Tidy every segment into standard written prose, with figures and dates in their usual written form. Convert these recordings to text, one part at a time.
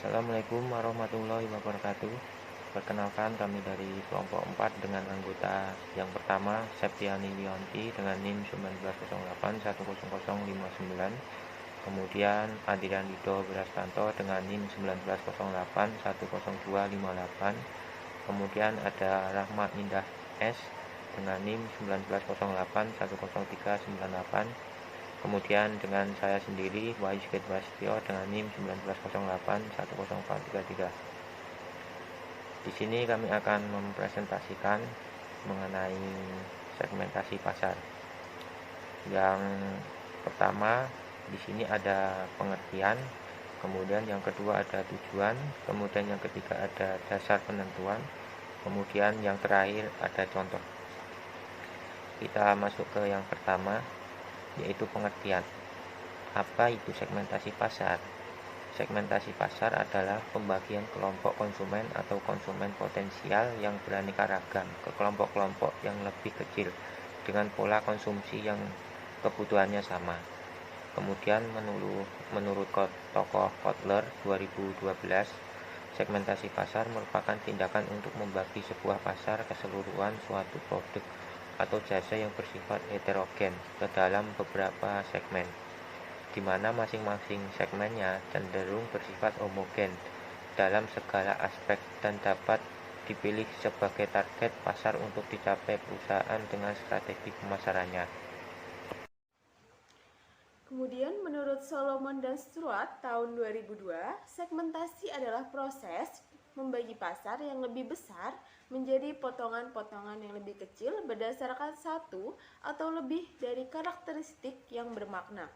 Assalamualaikum warahmatullahi wabarakatuh. Perkenalkan, kami dari kelompok 4 dengan anggota yang pertama Septiani Lianti dengan NIM 1908100059, kemudian Adiran Dido Berastanto dengan NIM 1908100258, kemudian ada Rahma Indah S dengan NIM 1908100398, kemudian dengan saya sendiri Wahyu Prasetyo dengan NIM 1908100433. Di sini kami akan mempresentasikan mengenai segmentasi pasar. Yang pertama, di sini ada pengertian, kemudian yang kedua ada tujuan, kemudian yang ketiga ada dasar penentuan, kemudian yang terakhir ada contoh. Kita masuk ke yang pertama, yaitu pengertian. Apa itu segmentasi pasar? Segmentasi pasar adalah pembagian kelompok konsumen atau konsumen potensial yang beraneka ragam ke kelompok-kelompok yang lebih kecil dengan pola konsumsi yang kebutuhannya sama. Kemudian menurut tokoh Kotler 2012, segmentasi pasar merupakan tindakan untuk membagi sebuah pasar keseluruhan suatu produk atau jasa yang bersifat heterogen ke dalam beberapa segmen, di mana masing-masing segmennya cenderung bersifat homogen dalam segala aspek dan dapat dipilih sebagai target pasar untuk dicapai perusahaan dengan strategi pemasarannya. Kemudian menurut Solomon dan Stewart tahun 2002, segmentasi adalah proses membagi pasar yang lebih besar menjadi potongan-potongan yang lebih kecil berdasarkan satu atau lebih dari karakteristik yang bermakna.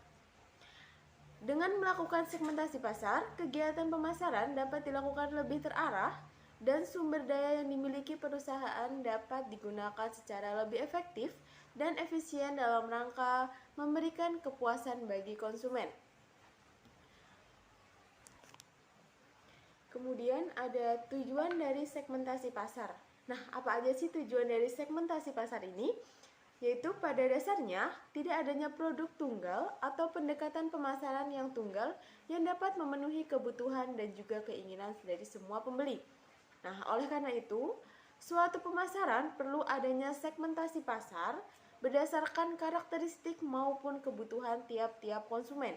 Dengan melakukan segmentasi pasar, kegiatan pemasaran dapat dilakukan lebih terarah dan sumber daya yang dimiliki perusahaan dapat digunakan secara lebih efektif dan efisien dalam rangka memberikan kepuasan bagi konsumen. Kemudian ada tujuan dari segmentasi pasar. Nah, apa aja sih tujuan dari segmentasi pasar ini? Yaitu pada dasarnya tidak adanya produk tunggal atau pendekatan pemasaran yang tunggal yang dapat memenuhi kebutuhan dan juga keinginan dari semua pembeli. Nah, oleh karena itu, suatu pemasaran perlu adanya segmentasi pasar berdasarkan karakteristik maupun kebutuhan tiap-tiap konsumen.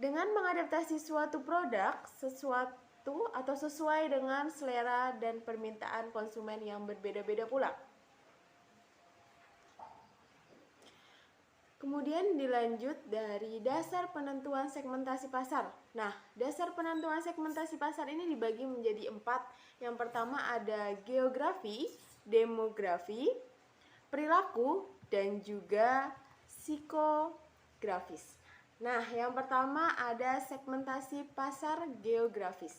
Dengan mengadaptasi suatu produk sesuai dengan selera dan permintaan konsumen yang berbeda-beda pula. Kemudian dilanjut dari dasar penentuan segmentasi pasar. Nah, dasar penentuan segmentasi pasar ini dibagi menjadi 4. Yang pertama ada geografi, demografi, perilaku, dan juga psikografis. Nah, yang pertama ada segmentasi pasar geografis.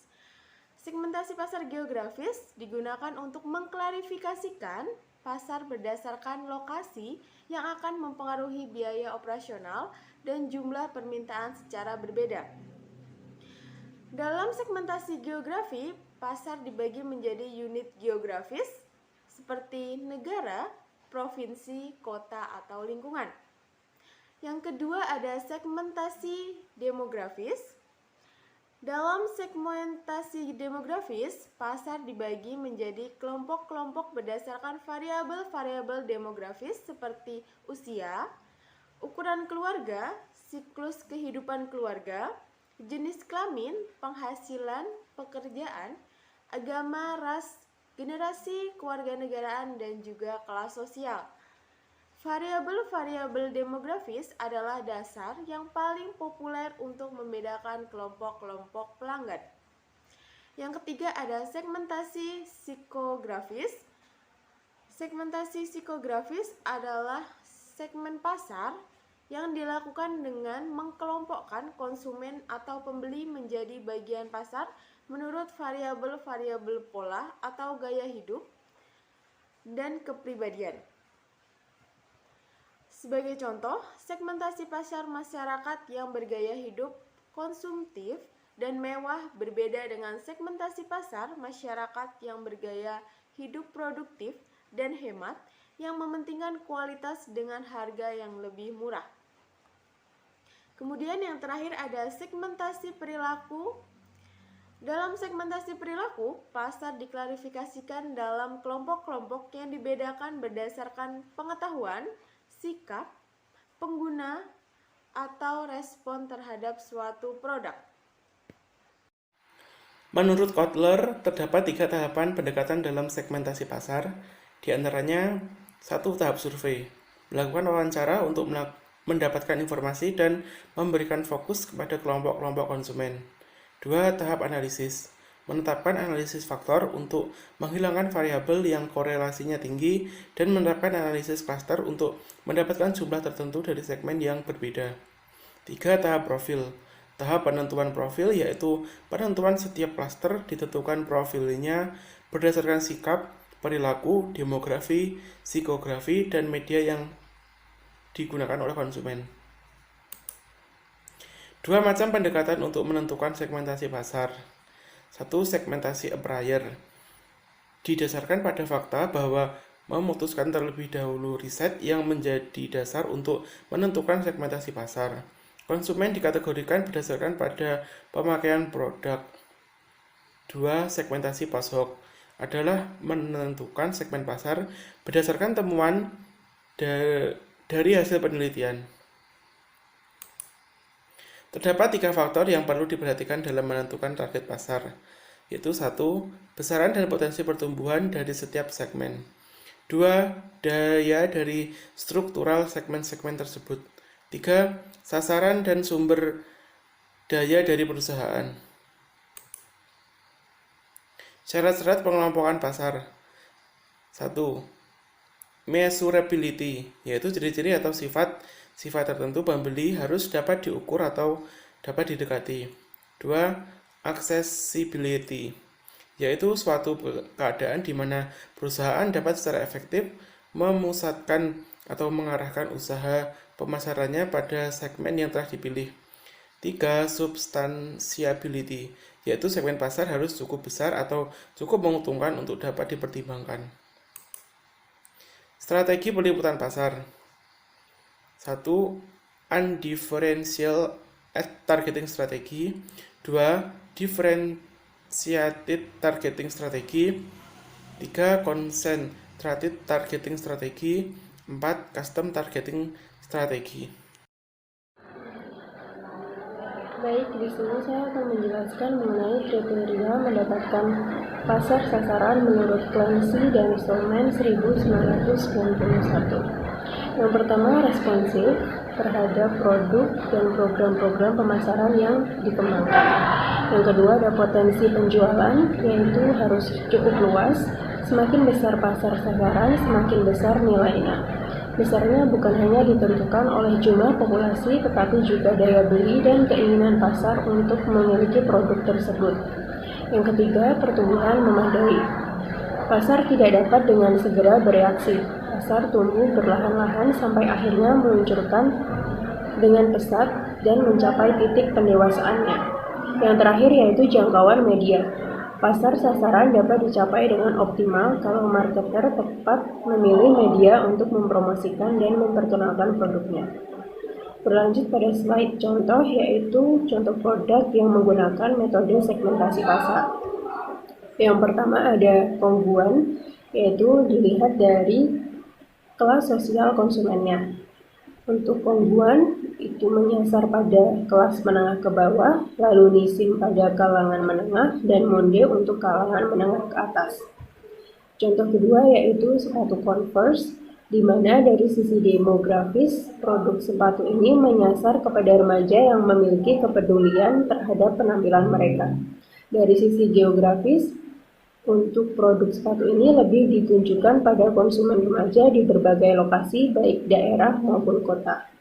Segmentasi pasar geografis digunakan untuk mengklarifikasikan pasar berdasarkan lokasi yang akan mempengaruhi biaya operasional dan jumlah permintaan secara berbeda. Dalam segmentasi geografi, pasar dibagi menjadi unit geografis seperti negara, provinsi, kota, atau lingkungan. Yang kedua ada segmentasi demografis. Dalam segmentasi demografis, pasar dibagi menjadi kelompok-kelompok berdasarkan variabel-variabel demografis seperti usia, ukuran keluarga, siklus kehidupan keluarga, jenis kelamin, penghasilan, pekerjaan, agama, ras, generasi, kewarganegaraan, dan juga kelas sosial. Variabel-variabel demografis adalah dasar yang paling populer untuk membedakan kelompok-kelompok pelanggan. Yang ketiga ada segmentasi psikografis. Segmentasi psikografis adalah segmen pasar yang dilakukan dengan mengkelompokkan konsumen atau pembeli menjadi bagian pasar menurut variabel-variabel pola atau gaya hidup dan kepribadian. Sebagai contoh, segmentasi pasar masyarakat yang bergaya hidup konsumtif dan mewah berbeda dengan segmentasi pasar masyarakat yang bergaya hidup produktif dan hemat yang mementingkan kualitas dengan harga yang lebih murah. Kemudian yang terakhir ada segmentasi perilaku. Dalam segmentasi perilaku, pasar diklarifikasikan dalam kelompok-kelompok yang dibedakan berdasarkan pengetahuan, sikap, pengguna, atau respon terhadap suatu produk. Menurut Kotler, terdapat 3 tahapan pendekatan dalam segmentasi pasar, di antaranya 1. Tahap survei, melakukan wawancara untuk mendapatkan informasi dan memberikan fokus kepada kelompok-kelompok konsumen. 2. Tahap analisis, menetapkan analisis faktor untuk menghilangkan variabel yang korelasinya tinggi dan menerapkan analisis klaster untuk mendapatkan jumlah tertentu dari segmen yang berbeda. 3. Tahap profil, tahap penentuan profil yaitu penentuan setiap klaster ditentukan profilnya berdasarkan sikap, perilaku, demografi, psikografi, dan media yang digunakan oleh konsumen. 2 macam pendekatan untuk menentukan segmentasi pasar. 1. Segmentasi a priori, didasarkan pada fakta bahwa memutuskan terlebih dahulu riset yang menjadi dasar untuk menentukan segmentasi pasar. Konsumen dikategorikan berdasarkan pada pemakaian produk. 2. Segmentasi post hoc, adalah menentukan segmen pasar berdasarkan temuan dari hasil penelitian. Terdapat 3 faktor yang perlu diperhatikan dalam menentukan target pasar, yaitu 1. Besaran dan potensi pertumbuhan dari setiap segmen. 2. Daya dari struktural segmen-segmen tersebut. 3. Sasaran dan sumber daya dari perusahaan. Syarat-syarat pengelompokan pasar. 1. Measurability, yaitu ciri-ciri atau sifat tertentu pembeli harus dapat diukur atau dapat didekati. 2. Accessibility, yaitu suatu keadaan di mana perusahaan dapat secara efektif memusatkan atau mengarahkan usaha pemasarannya pada segmen yang telah dipilih. 3. Substantiability, yaitu segmen pasar harus cukup besar atau cukup menguntungkan untuk dapat dipertimbangkan. Strategi peliputan pasar. 1. Undifferential targeting strategy. 2. Differentiated targeting strategy. 3. Concentrated targeting strategy. 4. Custom targeting strategy. Baik, di sini saya akan menjelaskan mengenai kriteria mendapatkan pasar sasaran menurut Clancy dan Stallman 1991. Yang pertama, responsif terhadap produk dan program-program pemasaran yang dikembangkan. Yang kedua, ada potensi penjualan, yaitu harus cukup luas. Semakin besar pasar sasaran, semakin besar nilainya. Besarnya bukan hanya ditentukan oleh jumlah populasi, tetapi juga daya beli dan keinginan pasar untuk memiliki produk tersebut. Yang ketiga, pertumbuhan memadai. Pasar tidak dapat dengan segera bereaksi. Pasar tumbuh perlahan-lahan sampai akhirnya meluncurkan dengan pesat dan mencapai titik pendewasaannya. Yang terakhir yaitu jangkauan media. Pasar sasaran dapat dicapai dengan optimal kalau marketer tepat memilih media untuk mempromosikan dan memperkenalkan produknya. Berlanjut pada slide contoh, yaitu contoh produk yang menggunakan metode segmentasi pasar. Yang pertama ada kongguan, yaitu dilihat dari kelas sosial konsumennya. Untuk kongguan itu menyasar pada kelas menengah ke bawah, lalu nisim pada kalangan menengah, dan monde untuk kalangan menengah ke atas. Contoh kedua yaitu sepatu Converse, di mana dari sisi demografis, produk sepatu ini menyasar kepada remaja yang memiliki kepedulian terhadap penampilan mereka. Dari sisi geografis, untuk produk sepatu ini lebih ditunjukkan pada konsumen remaja di berbagai lokasi, baik daerah maupun kota.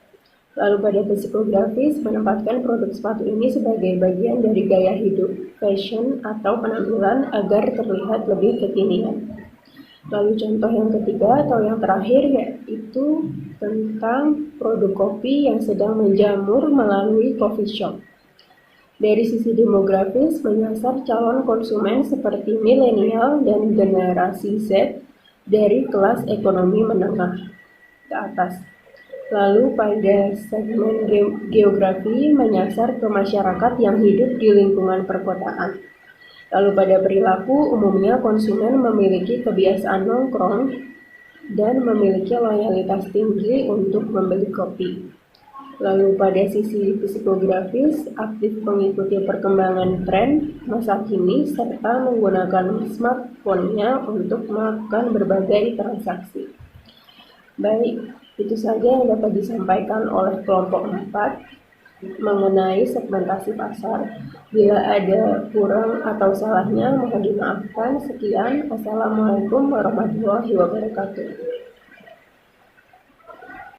Lalu pada psikografis, menempatkan produk sepatu ini sebagai bagian dari gaya hidup, fashion, atau penampilan agar terlihat lebih kekinian. Lalu contoh yang ketiga atau yang terakhir yaitu tentang produk kopi yang sedang menjamur melalui coffee shop. Dari sisi demografis, menyasar calon konsumen seperti milenial dan generasi Z dari kelas ekonomi menengah ke atas. Lalu pada segmen geografi, menyasar ke masyarakat yang hidup di lingkungan perkotaan. Lalu pada perilaku, umumnya konsumen memiliki kebiasaan nongkrong dan memiliki loyalitas tinggi untuk membeli kopi. Lalu pada sisi psikografis, aktif mengikuti perkembangan tren masa kini serta menggunakan smartphone-nya untuk melakukan berbagai transaksi. Baik, itu saja yang dapat disampaikan oleh kelompok 4 mengenai segmentasi pasar. Bila ada kurang atau salahnya, mohon dimaafkan. Sekian, Assalamualaikum warahmatullahi wabarakatuh.